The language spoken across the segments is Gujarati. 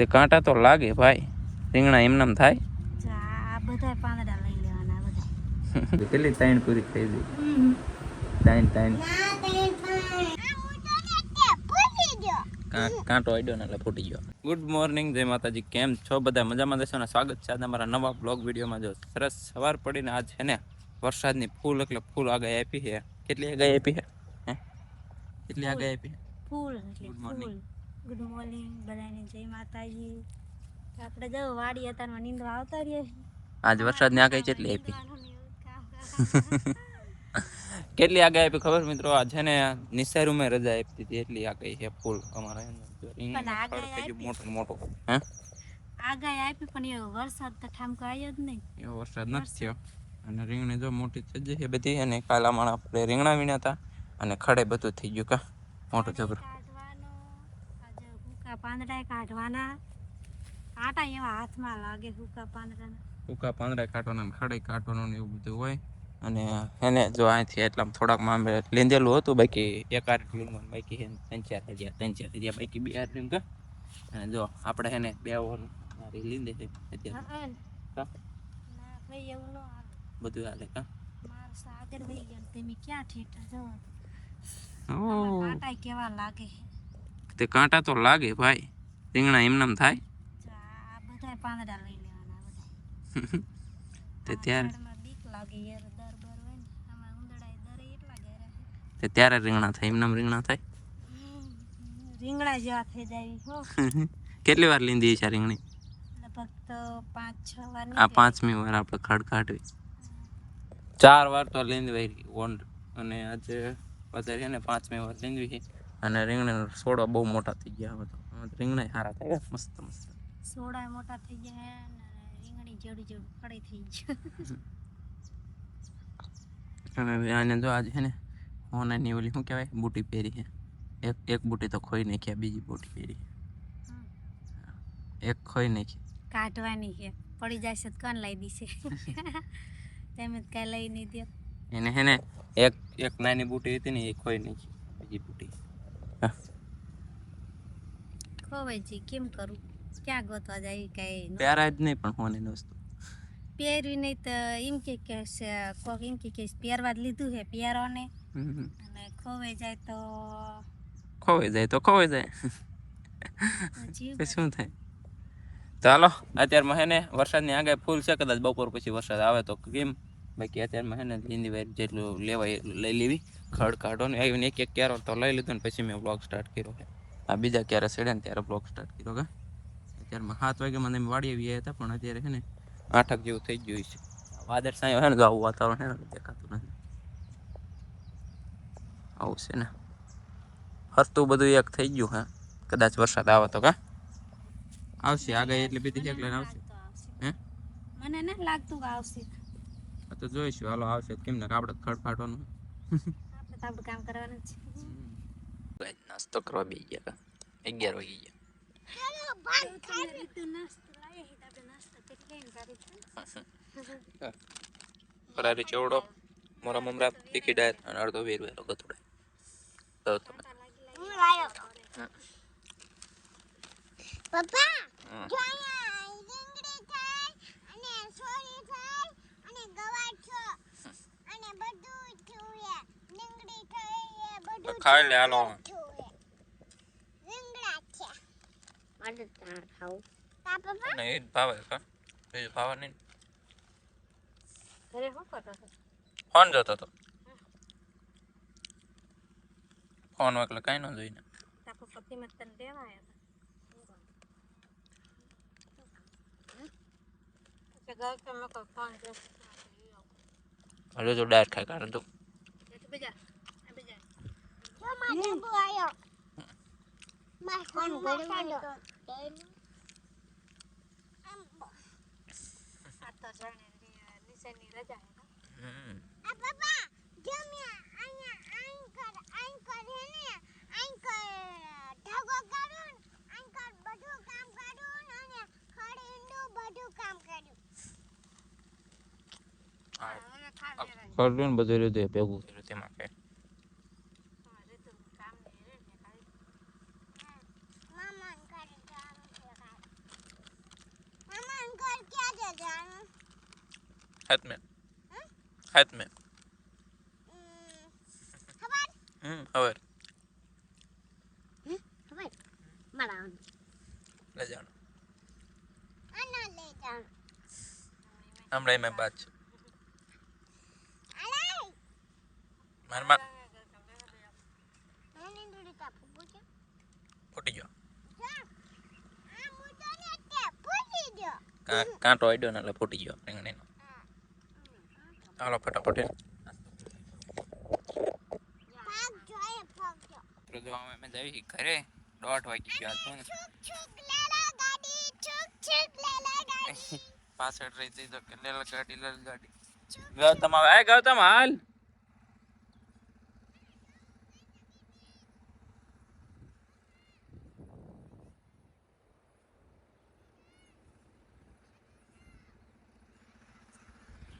તે કાંટા તો લાગે ભાઈ. રીંગણા એમનામ થાય. આ બધા પાંદડા લઈ લેવાના બધા. કેટલી તાઈન પૂરી થઈ ગઈ. તાઈન કાંટો આડ્યો ને એટલે ફૂટી ગયો. ગુડ મોર્નિંગ, જય માતાજી. કેમ છો બધા? મજામાં દેશો ને? સ્વાગત છે આજે અમારા નવા બ્લોગ વિડીયોમાં. જો સરસ સવાર પડીને આજ છે ને વરસાદની ફૂલ એટલે ફૂલ આગાહી આપી છે. કેટલી આગાહી આપી છે? કેટલી આગાહી આપી? ફૂલ એટલે ફૂલ. ગુડ મોર્નિંગ બધાને, જય માતાજી. આપણે જો વાડી અત્યારમાં નીંદવા આવતા રહીએ. આજ વરસાદની આગાહી કેટલી આપી? કેટલી આગાહી આપી ખબર મિત્રો? આ છે ને નિસારુમે રજા આપી હતી એટલી આગાહી છે ફૂલ અમારા. મોટો આગાહી આપી પણ એવો વરસાદ તો ઠામકો આવ્યો જ નહીં. એવો વરસાદ નથી થયો. અને રીંગણી જો મોટી થઈ જશે બધી. અને કાલા માણા આપણે રીંગણા વીણ્યા હતા અને ખડે બધું થઈ ગયું. કા મોટું જબર હુકા પાંદડા કાઢવાના. આટા એવા હાથમાં લાગે હુકા પાંદડા કાઢવાના, ખડે કાઢવાનું એવું બધું હોય. અને એને જો અહીંથી એટલા થોડાકમાં લીંધેલું હતું, બાકી એક આર લીંગવાનું બાકી ત્રણ ચાર થયા બાકી બે આર લીંગ. અને જો આપણે એને બે લીંદે છે અત્યારે બધું હાલે. કા સાગર વહી ગયા તમે ક્યાં ઠેઠા જવા? કાંટા કેવા લાગે? તે કાંટા તો લાગે ભાઈ. રીંગણા એમનામ થાય. આ બધા પાંદડા લઈ લેવાના બધા. તે ત્યારે બીક લાગે યાર, દર બર હોય ને આમાં ઉંદડા દરે એટલા ઘેરા છે. તે ત્યારે રીંગણા થાય. એમનામ રીંગણા થાય. રીંગણા જેવા થઈ જાય હો. કેટલી વાર લીંદી છે રીંગણી? લગભગ તો 5-6 વાર. આ પાંચમી વાર આપણે ખડ કાઢવી. 4 વાર તો લીંદવાઈ ઓન. અને આજે વધારે ને 5મી વાર લીંદવી છે. અને રીંગણા છોડવા બહુ મોટા થઈ ગયા હવે તો. રીંગણા સારા થાય મસ્ત મસ્ત. છોડા મોટા થઈ ગયા અને રીંગણી જેવડી ફળી થઈ ગઈ. અને આને જો આજે છે ને હોનાની ઓલી શું કહેવાય બુટી પહેરી છે. એક બુટી તો ખોઈ નાખી, બીજી બુટી પહેરી. એક ખોઈ નાખી. કાઢવાની છે, પડી જાય છે તો કોણ લઈ દીશે? તેમ જ કઈ લઈ નહીં દે. એને હે ને એક નાની બુટી હતી ને એ ખોઈ નાખી, બીજી બુટી. ખોવાઈ જી કેમ કરું? ક્યાં ગોતવા જાય? કઈ પહેરાય જ નહીં પણ હોની વસ્તુ પહેરવી નહીં તો એમ કે કોક એમ કે પહેરવા જ લીધું છે પહેરો ને. અને ખોવાઈ જાય તો ખોવાઈ જાય શું થાય? ચાલો અત્યારમાં હે ને વરસાદની આગાહી ફૂલ છે. કદાચ બપોર પછી વરસાદ આવે તો કેમ, બાકી અત્યારમાં હે ને લીંદી વાર જેટલું લેવાય એટલું લઈ લેવી. ખડ કાઢો ને આવીને એક ક્યારો તો લઈ લીધો ને પછી મેં બ્લોગ સ્ટાર્ટ કર્યો. આ બીજા ક્યારે ચડ્યા ને ત્યારે બ્લોગ સ્ટાર્ટ કર્યો. કે અત્યારમાં 7 વાગ્યામાં અમે વાડી આવી હતા, પણ અત્યારે છે ને 8 જેવું થઈ ગયું છે. વાદળ સાંયો હે ને તો આવું વાતાવરણ હે ને દેખાતું નથી. આવું છે ને હરતું બધું એક થઈ ગયું. હા કદાચ વરસાદ આવે તો કા આવશે. આગાહી એટલી બધી છે એટલે આવશે. હે મને નથી લાગતું કે આવશે. તો જોઈશું. હાલો આવશે કેમ ને આપણે ખડ કાઢવાનું. આપણે તો આપણું કામ કરવાનું છે. નાસ્તો કરવા બેસી ગયા. 11 વાગી ગયા. ફરારી ચેવડો, મોરા મમરા, તીખી ડાળ અને અડધો વેરવેરો ગથોડાય. તો તમે પપ્પા જો અહીંયા રીંગણી થાય અને સોરી થાય અને ગવાર છો અને બધું થુએ. રીંગણી થઈ એ બધું ખાઈ લે. હાલો રીંગણા છે મારે તા ખાવ તા પપ્પા ને એ ભાવે. કા એ ભાવે નહીં. ઘરે શું કરતો હતો? ફોન જોતો હતો. ફોન એટલે કાંઈ ન જોઈને. તા પપ્પા કિંમત તને દેવા આવ્યા હતા. હલો તો ડાયર ખાય કારણ તો બધું રીતે ભેગું કર્યું તેમાં કઈ हाथ में हाथ में खबर ले जानो हमारे में बात मार मार फूटी गयो कांटो आड्यो ने એટલે ફૂટી ગયો રીંગણીનો ચાલો ફટાફટ તો જો અમે જઈ ઘરે 1:30 વાગી ગયા છે પાછળ રહી જઈ તો કે લે ગાડી ગૌતમ આવે એ ગૌતમ હાલ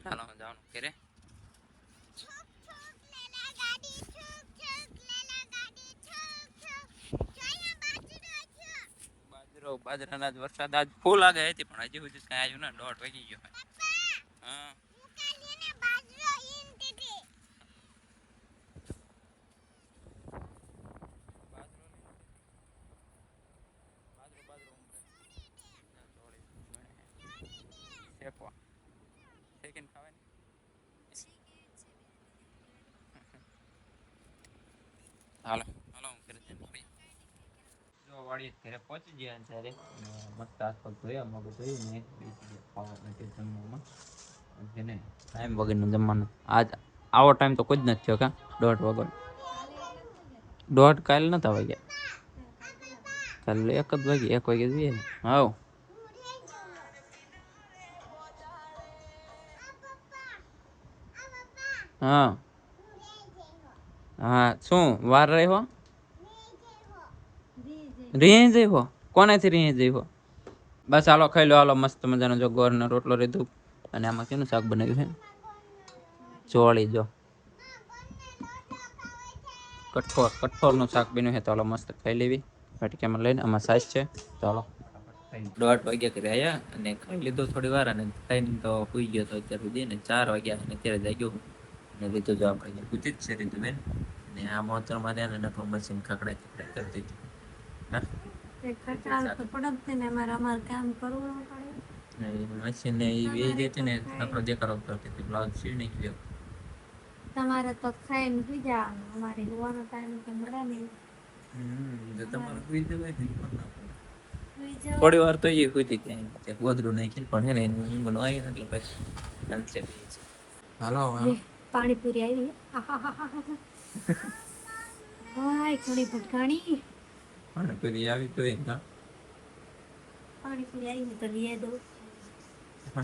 ચાલો જવાનું ઘરે બાજરાના જ વરસાદ આજ ફૂલ આગે હતી પણ હજી સુધી કઈ આવ્યું ના 1:30 વાગી ગયો હા હાલો હાલો હું ઘરે જઈને મળીએ જો વાડીએ ઘરે પહોંચી ગયા ત્યારે મસ્ત આસપાસ જોયા મગજ જોયું ને બેસી ગયા ખાવા માટે જમવામાં જેને ટાઈમ વગરનું જમવાનું આજ આવો ટાઈમ તો કોઈ જ નથી થયો કા 1:30 વાગ્યો 1:30 કાલે નતા વાગ્યા કાલે 1 જ વાગે 1 વાગે જોઈએ ને હાવ હા હા શું વાર રહ્યો રીહ જઈવો કોનાથી રીહ જઈવો બસ હાલો ખાઈ લો હાલો મસ્ત મજાનો જો ગોળનો રોટલો રીધું અને આમાં કેનું શાક બનાવ્યું છે ચોળી જો કઠોળનું શાક બન્યું છે તો હાલો મસ્ત ખાઈ લેવી વાટકામાં લઈને આમાં સાસ છે તો હાલો 1:30 વાગ્યા ઘરે આવ્યા અને ખાઈ લીધું થોડી વાર અને ખાઈને તો સુઈ ગયો તો અત્યાર સુધી ને 4 વાગ્યા અને અત્યારે જાગ્યો અને રીતું જો આપણે પૂછી જ છે રીતું બેન ને આ મોતરમાં ધ્યાન અને મશીન ખકડાય કરતી મશીન ને એ રીતે ને નકરો દેખાડો કરતી હતી બ્લાઉઝ સીવી ગયો તમારે તો ખાઈને સુઈ જવાનું અમારે હોવાનો ટાઈમ તો મળે નહીં તમારે સુઈ જવાય થોડી વાર તો એ સુઈ ત્યાં ગોદડું નાખી પણ હે ને ઊંઘ નો આવી એટલે પછી હાલો પાણીપુરી આવી હાય થોડી ભટકાણી પાણીપુરી આવી તો પાણીપુરી આવી તો લઈ દો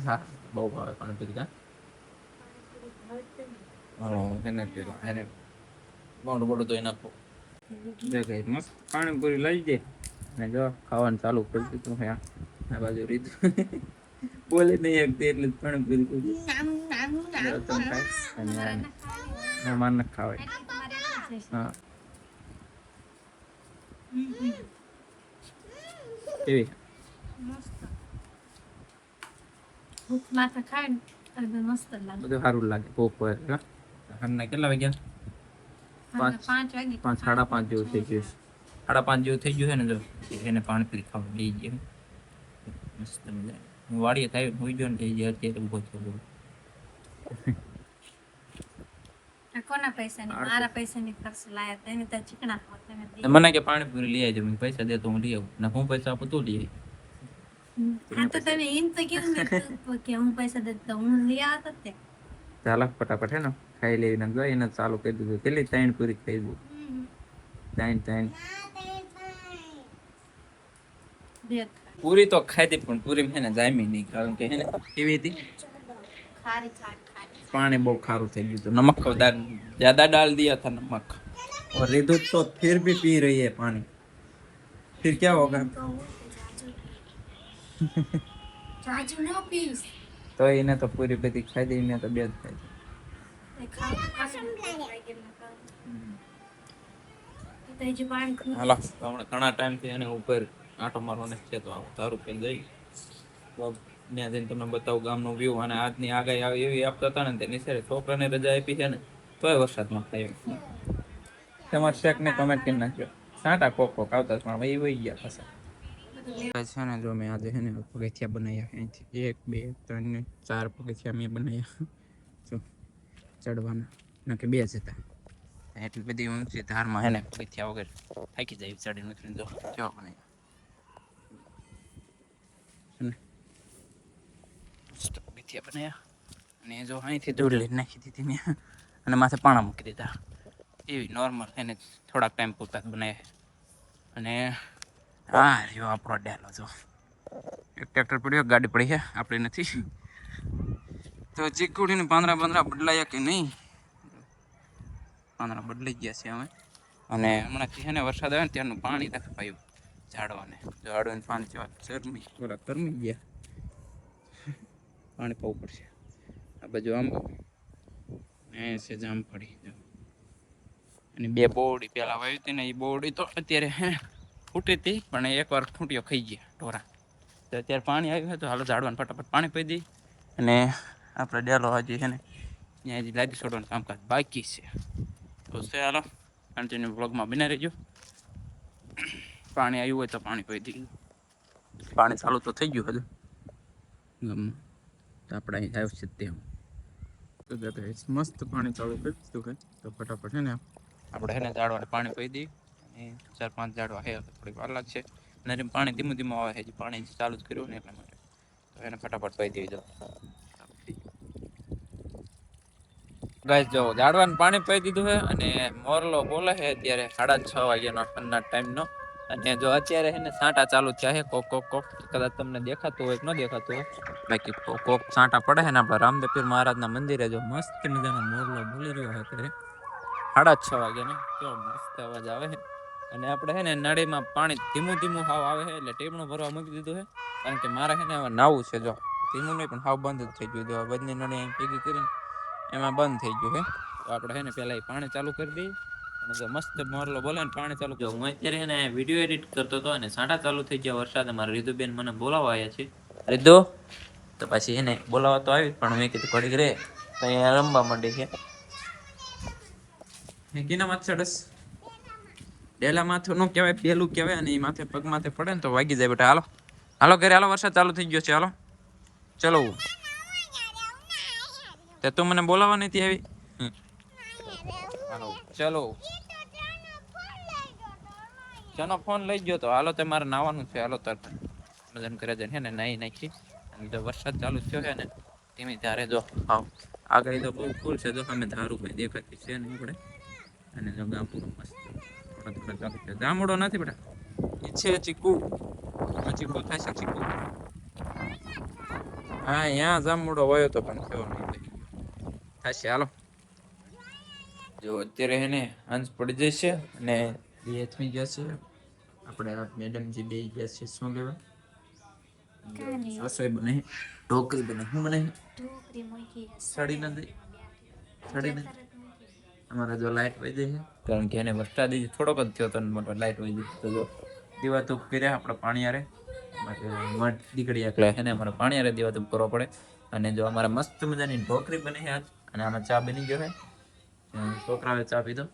હા બહુ ભાવે પાણીપુરી કા એને મોટું મોટું તો એ નાખો મસ્ત પાણીપુરી લઈ દે ને જો ખાવાનું ચાલુ કરી દીધું હે આ બાજુ રીત બોલે નહીં એકતી એટલે પાણીપુરી માર ન ખાવાય હા કેવી ભૂખ માથે ખાય ને એટલે મસ્ત લાગે બધું સારું લાગે ભૂખ હોય હમણાં કેટલા વાગ્યા 5 વાગે 5 5:30 જેવું થઈ ગયું 5:30 જેવું થઈ ગયું છે ને જો એને પાણીપુરી ખાવા લઈ ગયો મસ્ત મજા હું વાડીએ થાય હોઈ ગયો ને અત્યારે ઊભો થયો કોના પૈસાની મારા પૈસાની ખર્ચ લાયા તમે તો ચીકણા ખો તમે મને કે પાણીપુરી લઈ આવજો મેં પૈસા દે તો હું લઈ આવું ને હું પૈસા આપું તું લઈ આવી આ તો તમે એમ તો કીધું ને કે હું પૈસા દે તો હું લઈ આવત તે ચાલો ફટાફટ હે ને ખાઈ લેવી ને જોઈ એને ચાલુ કરી દીધું કેટલી 3 પૂરી ખાઈ દીધું 3 પૂરી તો ખાધી પણ પૂરી હે ને જામી નહીં કારણ કે હે ને કેવી હતી ખારી पानी बहुत खारू थे गई तो नमक ज्यादा डाल दिया था नमक और रिदुत तो फिर भी पी रही है पानी फिर क्या होगा चाचू नो पीस तो इन्हें तो पूरी बदी खाई दी इन्हें तो बेद खाई हालो घणा टाइम थी एने ऊपर आटो मारवाने छे तो तारू पे गई ત્યાં જઈને તમને બતાવું ગામનો વ્યૂ. અને આજની આગાહી આવી એવી આપતા હતા ને તે નિસરે છોકરાને રજા આપી છે ને તોય વરસાદમાં થયો. તમારે શેક ને કમેન્ટ કરી નાખ્યો. સાંટા કોક કોક આવતા પણ એ વહી ગયા પાછા. છે ને જો મેં આજે છે ને પગથિયા બનાવ્યા અહીંથી 1 2 3 4 પગથિયા મેં બનાવ્યા. જો ચડવાના ના કે 2 જ હતા. એટલી બધી ઊંચી ધારમાં હે ને પગથિયા વગર થાકી જાય ચડી નથી. જો કેવા બનાવ્યા પગથિયા બનાવ્યા. અને જો અહીંથી દૂર લઈને નાખી દીધી મેં અને માથે પાણા મૂકી દીધા. એવી નોર્મલ એને થોડાક ટાઈમ પૂરતા જ બનાવ્યા. અને હા રહ્યો આપણો ડેલો. જો એક ટ્રેક્ટર પડ્યો, ગાડી પડી છે, આપણે નથી. તો ચીકુડીને પાંદડા બદલાયા કે નહીં? પાંદડા બદલાઈ ગયા છે હવે. અને હમણાંથી છે ને વરસાદ આવે ને ત્યારનું પાણી નાખી પાયું ઝાડવાને. ઝાડવાને પાણી જેવા કરમી ગયા. પાણી પાવું પડશે. આ બાજુ આંબો એ છે જામફળી. અને 2 બોરડી પહેલાં વાવી હતી ને એ બોરડી તો અત્યારે હે ફૂટી હતી પણ એકવાર ફૂટ્યો ખાઈ ગયા ઢોરા. તો અત્યારે પાણી આવ્યું હોય તો હાલો ઝાડવાને ફટાફટ પાણી પી દઈ. અને આપણે ડેલો હજી છે ને ત્યાં હજી લાદી છોડવાનું કામકાજ બાકી છે. તો છે હાલો કન્ટિન્યુ બ્લોગમાં બના રહેજો. પાણી આવ્યું હોય તો પાણી પી દઈએ. પાણી ચાલુ તો થઈ ગયું હજુ ગામમાં. તો આપણે અહીં આવ્યું છે ત્યાં મસ્ત પાણી ચાલુ કરી દીધું કે તો ફટાફટ છે ને આપણે છે ને ઝાડવાને પાણી પી દઈએ. અને 4-5 ઝાડવા છે થોડીક વાર લાગશે. અને પાણી ધીમું આવે છે. હજી પાણી ચાલુ જ કર્યું ને એટલા માટે તો એને ફટાફટ પી દઈ દો. ગાઈસ જો ઝાડવાને પાણી પી દીધું છે. અને મોરલો બોલે છે અત્યારે 6:30 વાગ્યાનો ઠંડા ટાઈમનો. અને જો અત્યારે છે ને સાંટા ચાલુ થયા છે કોક કોક કોક. કદાચ તમને દેખાતું હોય કે ન દેખાતું હોય, બાકી કોક સાંટા પડે છે ને આપણા રામદેવપીર મહારાજના મંદિરે. જો મસ્ત મજાનો મોરલો બોલી રહ્યો છે અત્યારે 6:30 વાગ્યાનો. કેવો મસ્ત અવાજ આવે છે. અને આપણે છે ને નળીમાં પાણી ધીમું હાવ આવે છે એટલે ટેપણું ભરવા મૂકી દીધું છે. કારણ કે મારે છે ને હવે નાવું છે. જો ધીમું નહીં પણ હાવ બંધ જ થઈ ગયું. જો બંધની નળી ભેગી કરીને એમાં બંધ થઈ ગયું છે. તો આપણે છે ને પહેલાં પાણી ચાલુ કરી દઈએ. અને જો મસ્ત મોરલો બોલે ને પાણી ચાલુ. જો હું અત્યારે છે ને વિડીયો એડિટ કરતો હતો અને સાંટા ચાલુ થઈ ગયા વરસાદ. અમારા રીધુબેન મને બોલાવવા આવ્યા છે. રીધુ તો પછી એને બોલાવવા તો આવી પણ મેં કીધું ઘડીક રે તો અહીંયા રમવા માંડી છે. કીના માથે ચડસ? ડેલા માથે નો કહેવાય, પેલું કહેવાય. અને એ માથે પગ માથે પડે ને તો વાગી જાય બેટા. હાલો ઘરે હાલો, વરસાદ ચાલુ થઈ ગયો છે. હાલો ચલો. તે તું મને બોલાવવા નથી આવી? હાલો ચલો. જેનો ફોન લઈ ગયો તો હાલો તમારે નાવાનું છે. હાલો તરત મજન કરે છે ને નાહી નાખી. અને જો વરસાદ ચાલુ થયો છે ને ધીમી ધારે જો આવ આગળ તો બહુ ફૂલ છે. જો અમે ધારું ભાઈ દેખાતી છે ને આપણે. અને જો ગામડું મસ્ત થોડા ચાલુ છે. ગામડો નથી બેટા, એ છે ચીકુ. ચીકુ થાય છે ચીકુ. હા અહીંયા જામડો વયો તો પણ થયો નહીં થશે. હાલો જો અત્યારે એને અંશ પડી જશે અને 2 થઈ ગયા છે. આપણે મેડમજી 2 ગયા છે. શું લેવા? રસોઈ બને, ઢોકળી બને. શું બને? સડી નથી સડી નથી. અમારા જો લાઈટ વહી જાય છે કારણ કે એને વરસાદ થોડોક જ થયો તો મોટો લાઈટ વહી જાય. તો જો દીવા ધૂપ કર્યા આપણે પાણીયારે મઠ દીકરી એટલે એને અમારે પાણીયારે દીવા ધૂપ કરવો પડે. અને જો અમારે મસ્ત મજાની ઢોકળી બની છે આજ. અને આમાં ચા બની ગયો છે. છોકરાઓએ ચા પીધો.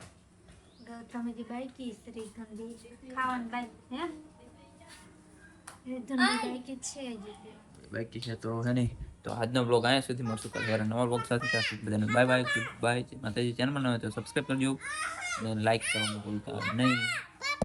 બાકી છે તો હે નહીં. તો આજનો બ્લોગ અહીંયા સુધી મળશું. કાલે નવા બ્લોગ સાથે ત્યાં સુધી બધાને બાય બાય. માતાજી ચેનલમાં ન હોય તો સબસ્ક્રાઈબ કરજો અને લાઈક કરવાનું ભૂલતા નહીં.